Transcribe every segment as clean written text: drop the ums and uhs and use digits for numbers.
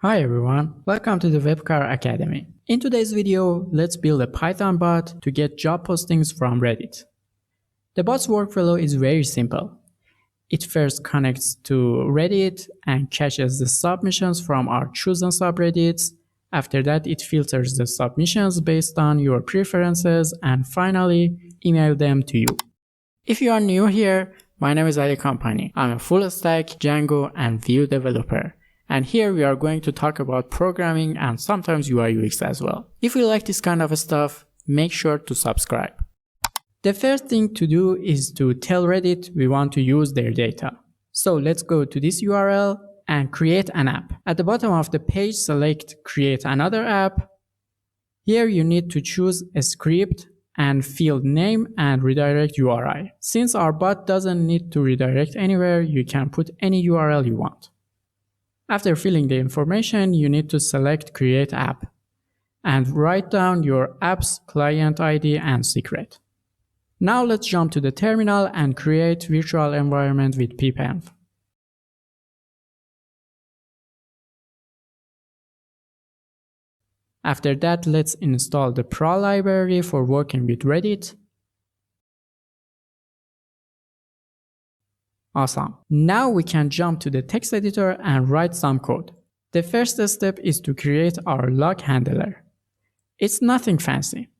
Hi everyone, welcome to the Webcar Academy. In today's video, let's build a Python bot to get job postings from Reddit. The bot's workflow is very simple. It first connects to Reddit and caches the submissions from our chosen subreddits. After that, it filters the submissions based on your preferences and finally email them to you. If you are new here, my name is Ali Company. I'm a full-stack Django and Vue developer. And here we are going to talk about programming and sometimes UI UX as well. If you like this kind of stuff, make sure to subscribe. The first thing to do is to tell Reddit we want to use their data. So let's go to this URL and create an app. At the bottom of the page, select Create Another App. Here you need to choose a script and field name and redirect URI. Since our bot doesn't need to redirect anywhere, you can put any URL you want. After filling the information, you need to select Create App and write down your app's client ID and secret. Now let's jump to the terminal and create virtual environment with pipenv. After that, let's install the PRAW library for working with Reddit. Awesome. Now we can jump to the text editor and write some code. The first step is to create our log handler. It's nothing fancy.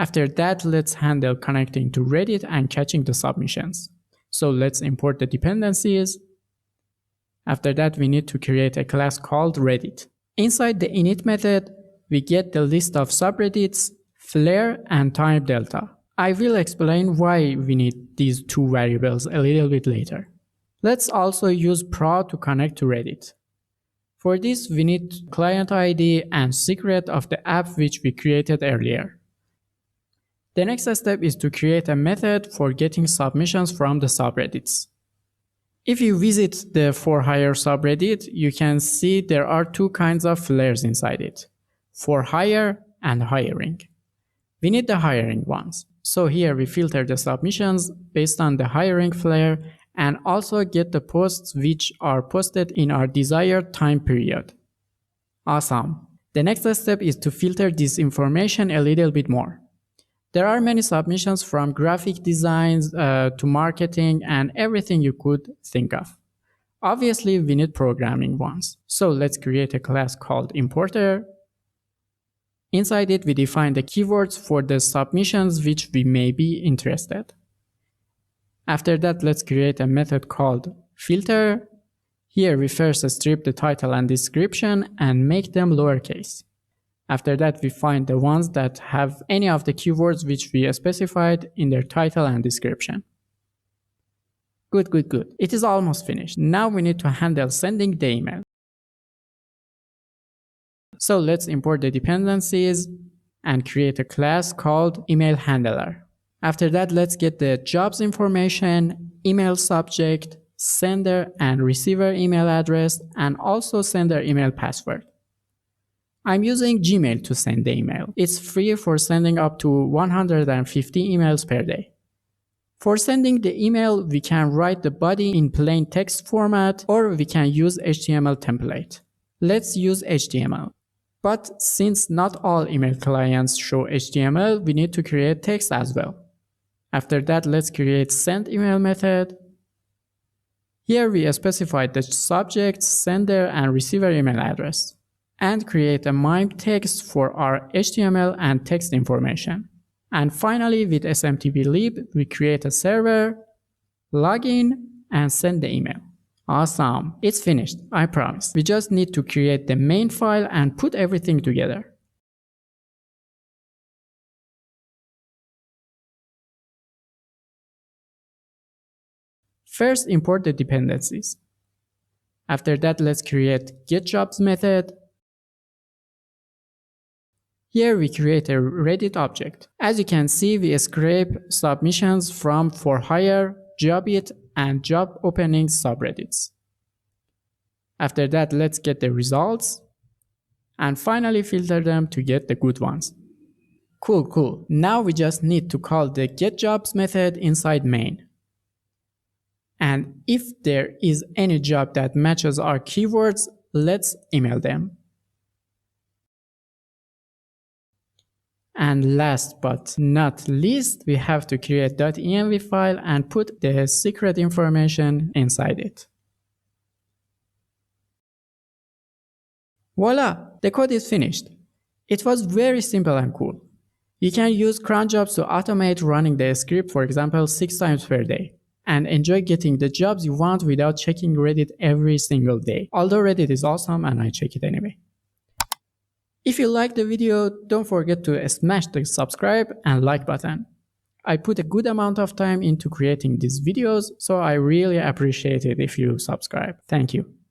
After that, let's handle connecting to Reddit and catching the submissions. So let's import the dependencies. After that, we need to create a class called Reddit. Inside the init method, we get the list of subreddits, flare, and time delta. I will explain why we need these two variables a little bit later. Let's also use PRAW to connect to Reddit. For this, we need client ID and secret of the app which we created earlier. The next step is to create a method for getting submissions from the subreddits. If you visit the forhire subreddit, you can see there are two kinds of flares inside it, forhire and hiring. We need the hiring ones. So here we filter the submissions based on the hiring flare and also get the posts which are posted in our desired time period. Awesome. The next step is to filter this information a little bit more. There are many submissions from graphic designs to marketing and everything you could think of. Obviously, we need programming ones. So let's create a class called importer. Inside it, we define the keywords for the submissions which we may be interested. After that, let's create a method called filter. Here we first strip the title and description and make them lowercase. After that, we find the ones that have any of the keywords which we specified in their title and description. Good. It is almost finished. Now we need to handle sending the email. So let's import the dependencies and create a class called email handler. After that, let's get the jobs information, email subject, sender and receiver email address, and also sender email password. I'm using Gmail to send the email. It's free for sending up to 150 emails per day. For sending the email, we can write the body in plain text format or we can use HTML template. Let's use HTML. But since not all email clients show HTML, we need to create text as well. After that, let's create send email method. Here we specify the subject, sender, and receiver email address, and create a MIME text for our HTML and text information. And finally, with smtplib, we create a server, login, and send the email. Awesome. It's finished, I promise. We just need to create the main file and put everything together. First, import the dependencies. After that, let's create getJobs method. Here we create a Reddit object. As you can see, we scrape submissions from forhire, jobbit, and jobopenings subreddits. After that, let's get the results and finally filter them to get the good ones. Cool. Now we just need to call the getJobs method inside main. And if there is any job that matches our keywords, let's email them. And last but not least, we have to create .env file and put the secret information inside it. Voila! The code is finished. It was very simple and cool. You can use cron jobs to automate running the script, for example, 6 times per day, and enjoy getting the jobs you want without checking Reddit every single day. Although Reddit is awesome and I check it anyway. If you liked the video, don't forget to smash the subscribe and like button. I put a good amount of time into creating these videos, so I really appreciate it if you subscribe. Thank you.